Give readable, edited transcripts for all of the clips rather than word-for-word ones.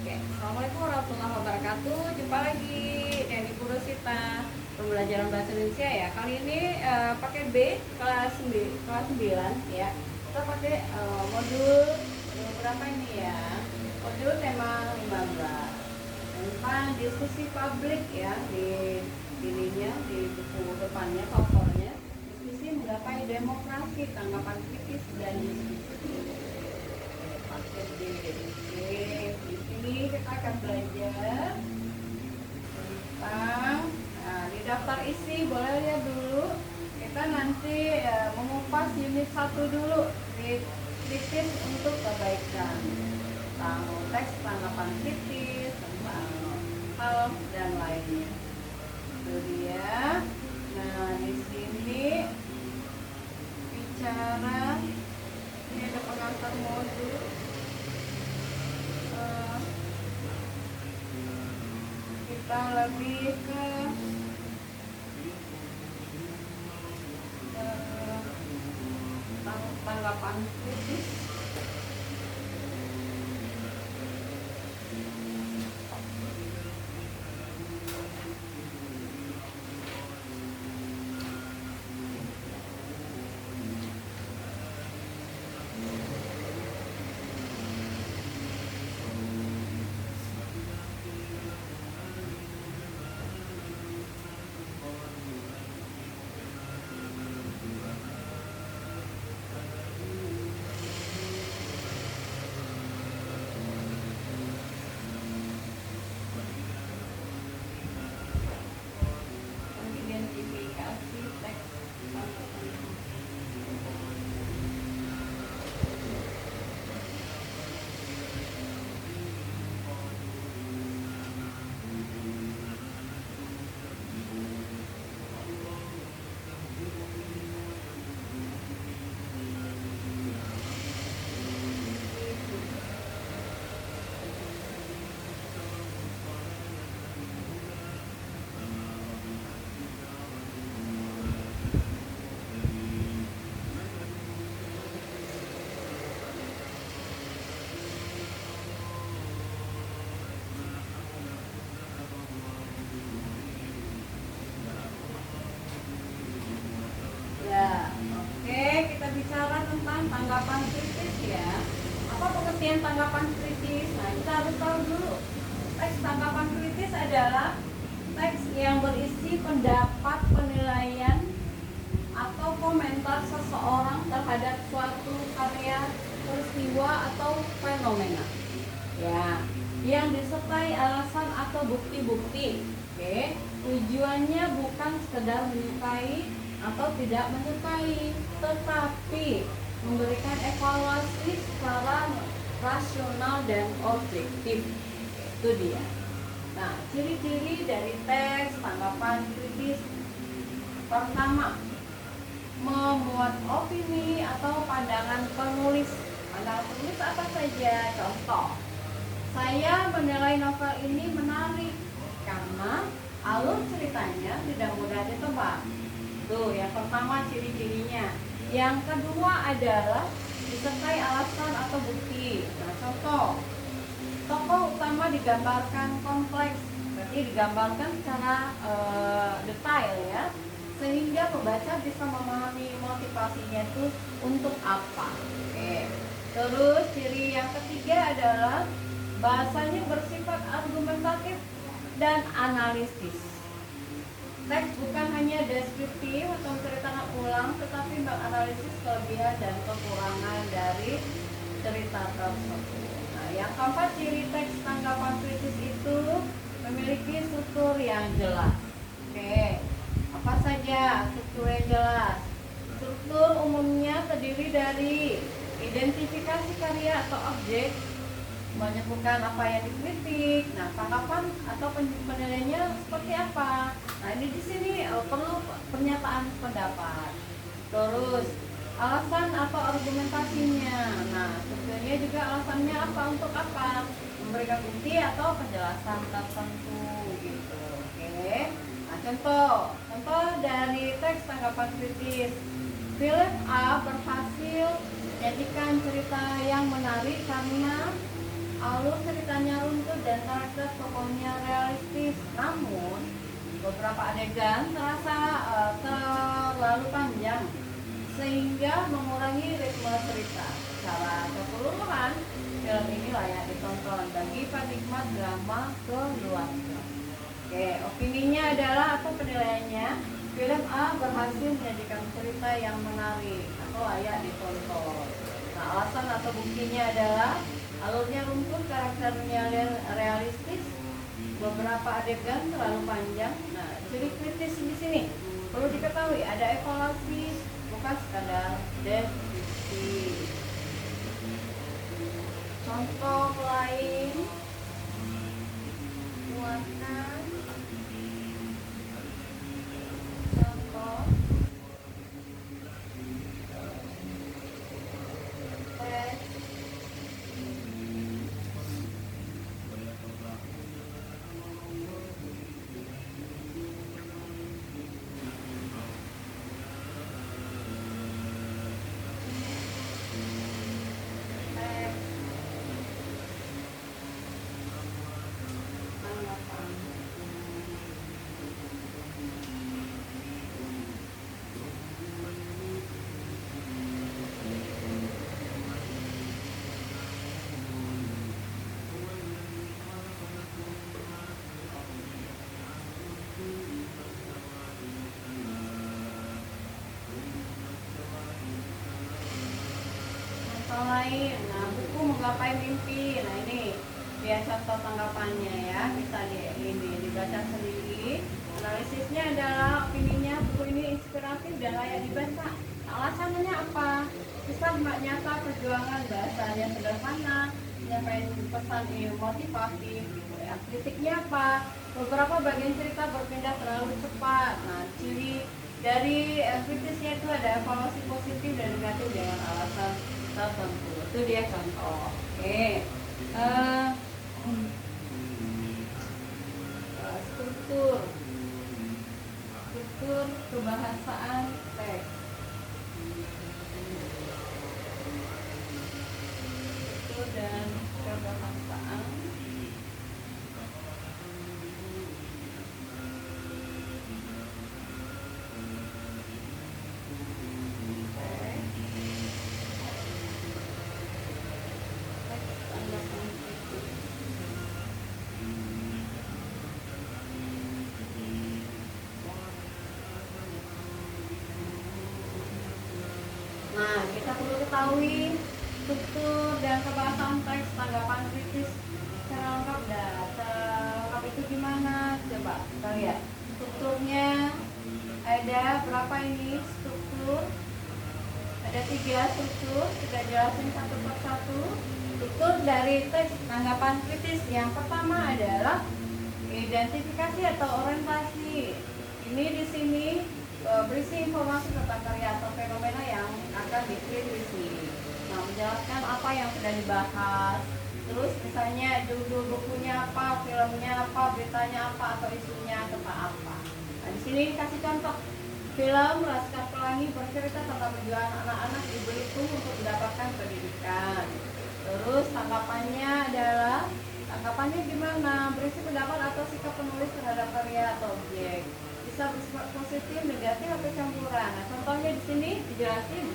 Oke, Assalamualaikum warahmatullahi wabarakatuh. Jumpa lagi dengan Ibu Rosita, pembelajaran bahasa Indonesia ya. Kali ini pakai B kelas 9 ya. Kita pakai modul berapa ini ya? Modul tema 15 tentang diskusi publik ya, di ininya di buku depannya covernya. Diskusi menggapai demokrasi, tanggapan kritis dan diskusi. Pakai D. Di sini kita akan belajar tentang, di daftar isi boleh lihat dulu. Kita nanti mengupas unit 1 dulu, kritis untuk kebaikan, tentang teks tanggapan kritis, tentang hal dan lainnya. Itu dia. Nah, di sini bicara, ini ada pengantar modul. Kita lebih ke tanggapan kritis. Identifikasi teks. Ya, oke, kita bicara tentang tanggapan kritis ya. Apa pengertian tanggapan kritis? Nah, kita harus tahu dulu. Teks tanggapan kritis adalah teks yang berisi pendapat, penilaian, atau komentar seseorang terhadap suatu karya, peristiwa, atau fenomena. Ya, yang disertai alasan atau bukti-bukti. Oke, tujuannya bukan sekedar menyukai atau tidak menyukai, tetapi memberikan evaluasi secara rasional dan objektif. Itu dia. Nah, ciri-ciri dari teks tanggapan kritis. Pertama, memuat opini atau pandangan penulis. Pandangan penulis apa saja? Contoh, saya menilai novel ini menarik karena alur ceritanya tidak mudah ditebak. Tuh, yang pertama ciri-cirinya. Yang kedua adalah disertai alasan atau bukti. Nah, contoh, tokoh utama digambarkan kompleks, berarti digambarkan secara detail ya, sehingga pembaca bisa memahami motivasinya itu untuk apa. Oke. Terus ciri yang ketiga adalah bahasanya bersifat argumentatif dan analisis. Teks bukan hanya deskriptif atau menceritakan ulang, tetapi menganalisis kelebihan dan kekurangan dari cerita tersebut. Nah, yang keempat, ciri teks tanggapan kritis itu memiliki struktur yang jelas. Oke, apa saja struktur yang jelas? Struktur umumnya terdiri dari identifikasi karya atau objek, menyebutkan apa yang dikritik. Nah, tanggapan atau penilaiannya seperti apa? Nah, ini di sini perlu pernyataan pendapat. Terus alasan atau argumentasinya. Nah, sebetulnya juga alasannya apa, untuk apa? Memberikan bukti atau penjelasan tertentu gitu. Oke. Nah, contoh dari teks tanggapan kritis. Film A berhasil menjadikan cerita yang menarik karena alur ceritanya runtut dan karakter tokohnya realistis, namun beberapa adegan terasa terlalu panjang sehingga mengurangi ritme cerita. Secara keseluruhan, film ini layak ditonton bagi penikmat drama keluarga. Oke, opininya adalah atau penilaiannya, film A berhasil menyajikan cerita yang menarik atau layak ditonton. Nah, alasan atau buktinya adalah alurnya rumput, karakternya realistis, beberapa adegan terlalu panjang. Nah, ciri kritis di sini perlu diketahui ada evaluasi, bukan sekadar deskripsi. Contoh lain, muatan, contoh teks, tanggapan. Contoh lain, nah buku Menggapai Mimpi. Nah ini dia contoh tanggapannya ya, bisa dibaca sendiri. Analisisnya adalah opininya buku ini inspiratif dan layak dibaca. Nah, alasannya apa? Kisah nyata perjuangan, bahasanya sederhana, menyampaikan pesan motivatif gitu ya. Kritiknya apa? Beberapa bagian cerita berpindah terlalu cepat. Nah, ciri dari kritisnya itu ada evaluasi positif dan negatif dengan alasan tertentu. Itu dia contoh. Oke. Struktur kebahasaan teks. Struktur dan kebahasaan Nah, kita perlu ketahui struktur dan kebahasaan teks tanggapan kritis secara lengkap. Lengkap itu gimana? Coba kita lihat strukturnya. Ada berapa ini struktur? Ada 3 struktur. Kita jelasin satu persatu. Struktur dari teks tanggapan kritis yang pertama adalah identifikasi atau orientasi. Ini di sini berisi informasi tentang karya atau fenomena yang akan dikritisi. Nah, menjelaskan apa yang sudah dibahas. Terus misalnya judul bukunya apa, filmnya apa, beritanya apa, atau isunya tentang apa. Nah, di sini kasih contoh. Film Laskar Pelangi bercerita tentang perjuangan anak-anak di Belitung untuk mendapatkan pendidikan. Terus tanggapannya gimana? Berisi pendapat atau sikap penulis terhadap karya atau objek. Bisa bersifat positif, negatif, atau campuran. Nah, contohnya di sini dijelasin.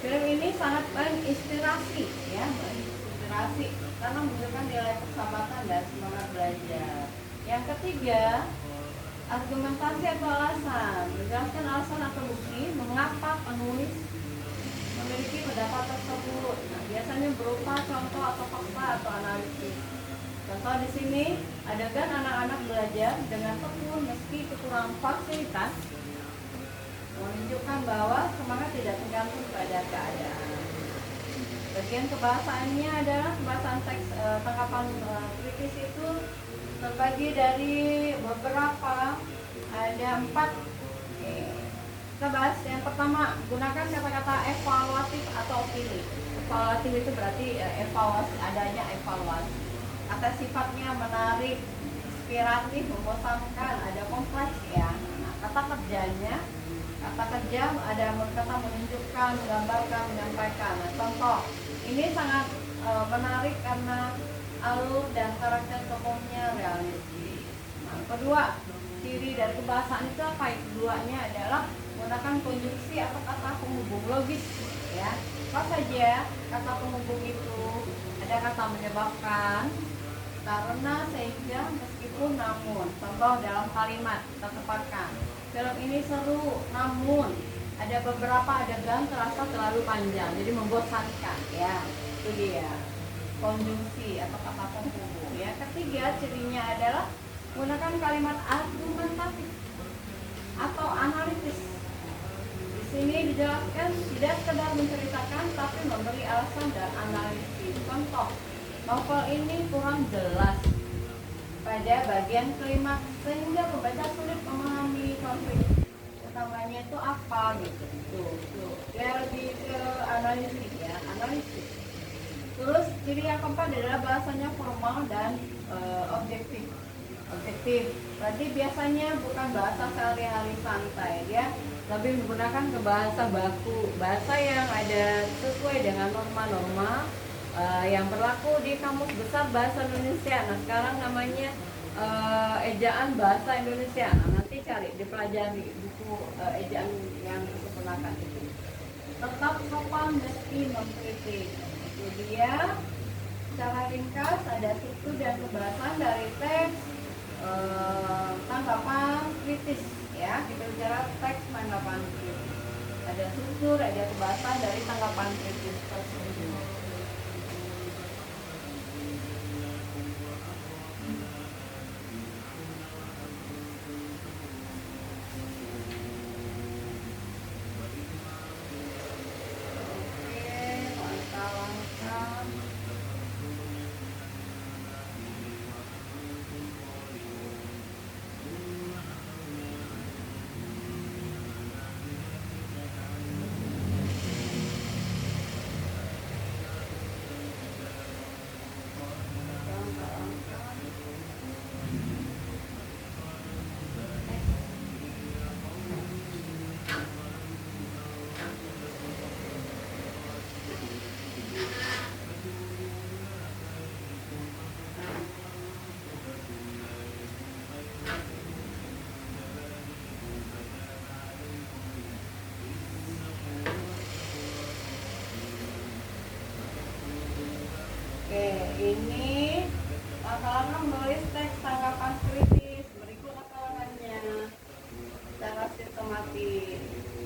Film ini sangat menginspirasi, ya, menginspirasi karena menunjukkan nilai persahabatan dan semangat belajar. Yang ketiga, argumentasi atau alasan. Menjelaskan alasan atau bukti mengapa penulis memiliki pendapat tersebut. Nah, biasanya berupa contoh atau fakta atau analisis. Contoh di sini, adegan anak-anak belajar dengan tekun meski kekurangan fasilitas, menunjukkan bahwa semangat tidak tergantung pada keadaan. Bagian kebahasaannya adalah kebahasaan teks tanggapan kritis itu terbagi dari beberapa, ada 4. Kita bahas yang pertama, gunakan kata-kata evaluatif atau opini. Evaluatif itu berarti evaluasi, adanya evaluasi. Kata sifatnya menarik, inspiratif, membosankan, ada kompleks ya. Nah, kata kerja ada kata menunjukkan, menggambarkan, menyampaikan. Nah, contoh ini sangat menarik karena alur dan karakter tokohnya realistis. Nah, kedua, ciri dari kebahasaan itu apa? Yang keduanya adalah menggunakan konjungsi atau kata penghubung logis, ya. Apa saja kata penghubung itu? Ada kata menyebabkan, karena, sehingga, meskipun, namun. Contoh dalam kalimat kita tempatkan, film ini seru, namun ada beberapa adegan terasa terlalu panjang, jadi membosankan, ya. Itu dia konjungsi atau kata penghubung, ya. Ketiga, cirinya adalah menggunakan kalimat argumentatif atau analitis. Di sini dijelaskan tidak sekedar menceritakan, tapi memberi alasan dan analisis. Contoh, novel ini kurang jelas pada bagian klimaks sehingga pembaca sulit memahami konflik utamanya itu apa gitu. Tuh. Dia lebih ke analisis, ya, analisis. Terus ciri yang keempat adalah bahasanya formal dan objektif. Berarti biasanya bukan bahasa sehari-hari santai, ya, lebih menggunakan ke bahasa baku, bahasa yang ada sesuai dengan norma-norma yang berlaku di Kamus Besar Bahasa Indonesia. Nah, sekarang namanya ejaan bahasa Indonesia. Nah, nanti cari, dipelajari buku ejaan yang digunakan itu. Tetap sopan meski mengkritik. Itu dia secara ringkas, ada struktur dan pembahasan dari teks tanggapan kritis, ya. Kita bicara teks tanggapan kritis. Ada struktur, ada pembahasan dari tanggapan kritis tersebut. Ini langkah-langkah menulis teks tanggapan kritis. Berikut langkah-langkahnya secara sistematis.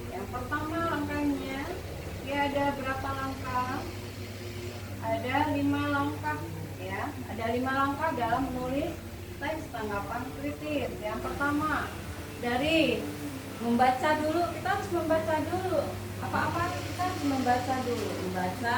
Yang pertama langkahnya, dia ada berapa langkah? Ada 5 langkah, ya. Ada 5 langkah dalam menulis teks tanggapan kritis. Yang pertama, dari membaca dulu, kita harus membaca dulu. Apa-apa kita harus membaca dulu, membaca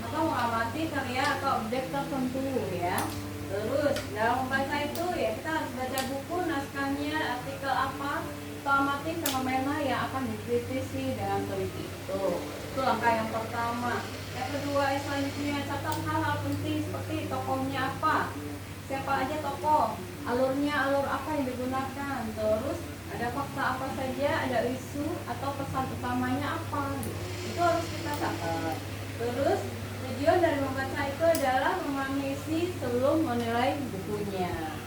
atau mengamati karya atau objek tertentu, ya. Terus dalam membaca itu, ya, kita harus baca buku, naskahnya, artikel apa, atau amati fenomena yang akan dikritisi dengan teliti. Itu langkah yang pertama. Yang kedua, selanjutnya catat hal-hal penting seperti tokohnya apa, siapa aja tokoh, alurnya, alur apa yang digunakan, terus ada fakta apa saja, ada isu atau pesan utamanya apa, itu harus kita catat. Terus tujuan dari membaca itu adalah memahami isi sebelum menilai bukunya.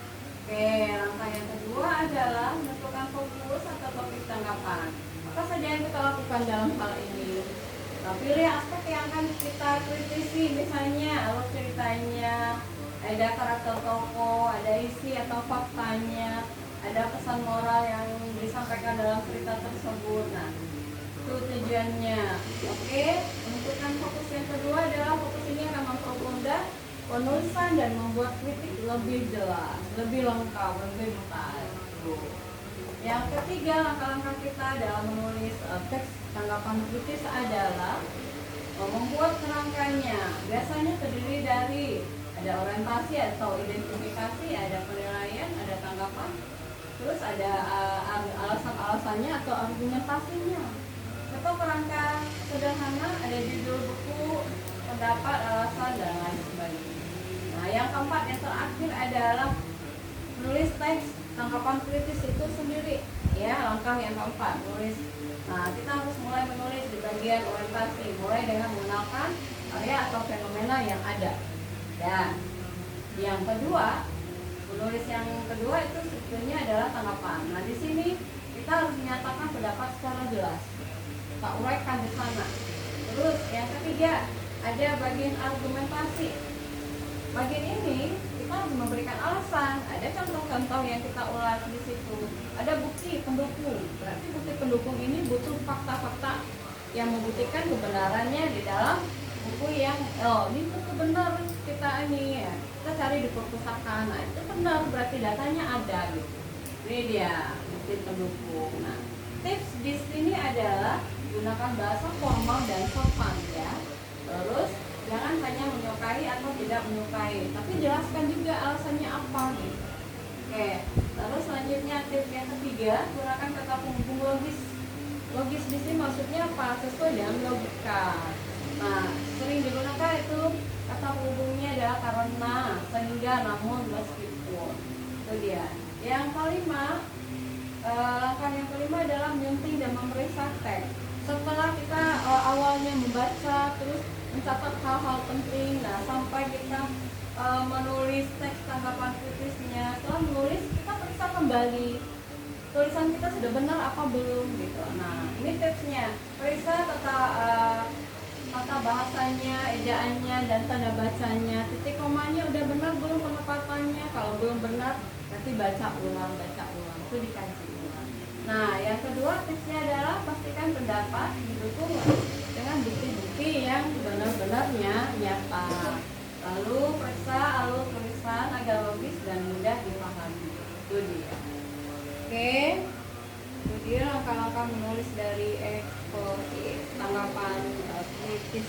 Oke, langkah yang kedua adalah menentukan fokus atau topik tanggapan. Apa saja yang kita lakukan dalam hal ini? Nah, pilih aspek yang akan kita kritisi, misalnya alur ceritanya, ada karakter tokoh, ada isi atau faktanya, ada pesan moral yang disampaikan dalam cerita tersebut. Nah, itu tujuannya. Oke, menentukan fokus yang kedua adalah fokus ini akan mempermudah penulisan dan membuat kritik lebih jelas, lebih lengkap, lebih detail. Yang ketiga, langkah-langkah kita dalam menulis teks tanggapan kritis adalah membuat kerangkanya. Biasanya terdiri dari ada orientasi atau identifikasi, ada penilaian, ada tanggapan, terus ada alasan-alasannya atau argumentasinya. Atau kerangka sederhana, ada judul buku, pendapat, alasan, dan lain sebagainya. Nah, yang keempat, yang terakhir adalah menulis teks tanggapan kritis itu sendiri, ya. Langkah yang keempat, menulis. Nah, kita harus mulai menulis di bagian orientasi, mulai dengan mengenalkan karya atau fenomena yang ada, ya. Yang kedua, menulis yang kedua itu sebetulnya adalah tanggapan. Nah, di sini kita harus menyatakan pendapat secara jelas. Kita uraikan di sana. Terus yang ketiga, ada bagian argumentasi. Bagian ini kita harus memberikan alasan. Ada contoh-contoh yang kita ulas di situ. Ada bukti pendukung. Berarti bukti pendukung ini butuh fakta-fakta yang membuktikan kebenarannya di dalam buku yang ini buku benar kita ini ya. Kita cari di perpustakaan. Nah, itu benar berarti datanya ada gitu. Ini dia bukti pendukung. Nah, tips di sini adalah gunakan bahasa formal dan sopan ya. Terus jangan hanya menyukai atau tidak menyukai, tapi jelaskan juga alasannya apa gitu. Oke, terus selanjutnya tips yang ketiga, gunakan kata penghubung logis. Logis di sini maksudnya apa? Sesuai dengan logika. Nah, sering digunakan itu kata penghubungnya adalah karena, sehingga, namun, meskipun. Itu dia. Yang kelima, langkah yang kelima adalah menyunting dan memeriksa teks. Setelah kita awalnya membaca, terus mencatat hal-hal penting, nah sampai kita menulis teks tanggapan kritisnya. Setelah menulis, kita periksa kembali tulisan kita sudah benar apa belum gitu. Nah, ini tipsnya, periksa tata bahasanya, ejaannya, dan tanda bacanya. Titik komanya udah benar belum penempatannya? Kalau belum benar, nanti baca ulang, itu dikaji ulang. Nah, yang kedua tipsnya adalah pastikan pendapat didukung dengan bukti-bukti yang benar-benarnya nyata. Lalu periksa alur tulisan agar logis dan mudah dipahami. Itu dia. Oke, itu dia langkah-langkah menulis dari eksposisi tanggapan kritis.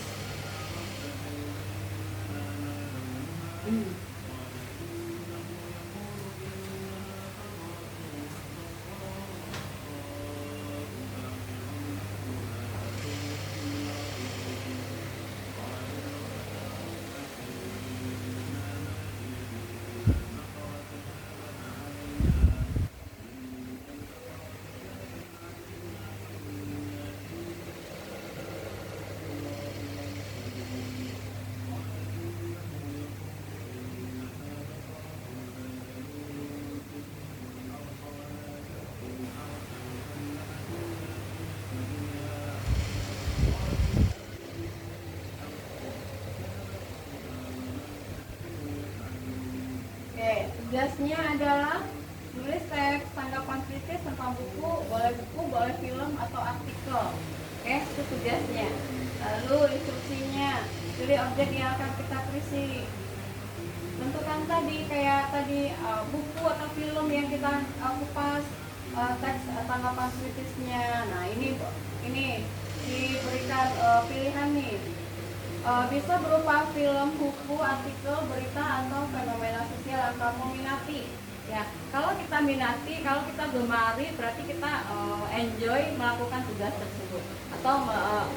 Tugasnya adalah tulis teks tanggapan kritis tentang buku, boleh film atau artikel. Oke, itu tugasnya. Lalu instruksinya, pilih objek yang akan kita kritisi. Tentukan tadi kayak tadi buku atau film yang kita kupas, teks tanggapan kritisnya. Nah, ini diberikan pilihan nih. Bisa berupa film, buku, artikel, berita, atau fenomena sosial yang kamu minati. Ya, kalau kita minati, kalau kita gemari, berarti kita enjoy melakukan tugas tersebut atau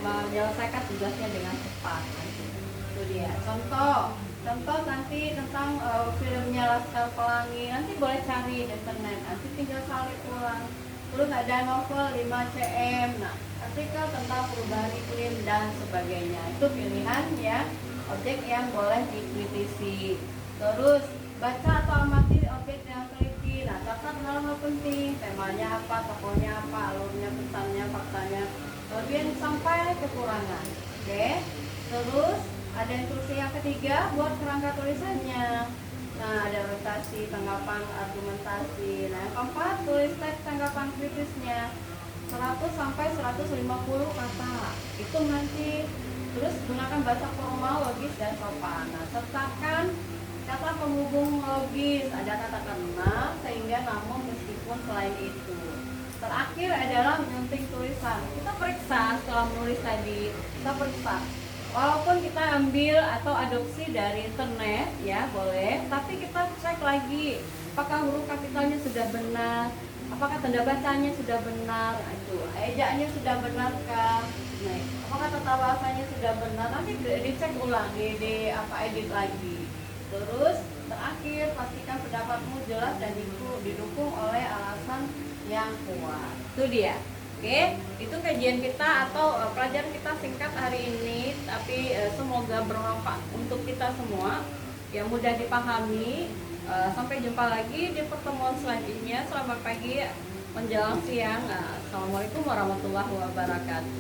menyelesaikan tugasnya dengan cepat. Itu dia. Contoh nanti tentang filmnya Laskar Pelangi, nanti boleh cari di internet, nanti tinggal salin ulang. Terus ada novel 5 cm. Nah, artikel tentang perubahan iklim dan sebagainya. Itu pilihan ya, objek yang boleh dikritisi. Terus baca atau amati objek yang teliti. Nah, catat hal-hal penting, temanya apa, tokohnya apa, alurnya, pesannya, faktanya, kemudian sampai kekurangan. Oke. Terus ada instruksi yang ketiga, buat kerangka tulisannya. Nah, ada rotasi, tanggapan, argumentasi. Nah, yang keempat, tulis teks tanggapan kritisnya 100 sampai 150 kata. Itu nanti. Terus gunakan bahasa formal, logis, dan sopan. Nah, sertakan kata penghubung logis. Ada kata karena, sehingga, namun, meskipun, selain itu. Terakhir adalah menyunting tulisan. Kita periksa setelah menulis tadi. Kita periksa. Walaupun kita ambil atau adopsi dari internet ya boleh, tapi kita cek lagi apakah huruf kapitalnya sudah benar, apakah tanda bacanya sudah benar, itu ejaannya sudah benarkah, nah, apakah tata bahasanya sudah benar, nanti dicek ulang, edit lagi. Terus terakhir pastikan pendapatmu jelas dan didukung oleh alasan yang kuat. Itu dia. Oke, itu kajian kita atau pelajaran kita singkat hari ini, tapi semoga bermanfaat untuk kita semua. yang mudah dipahami. Sampai jumpa lagi di pertemuan selanjutnya. Selamat pagi menjelang siang. Assalamualaikum warahmatullahi wabarakatuh.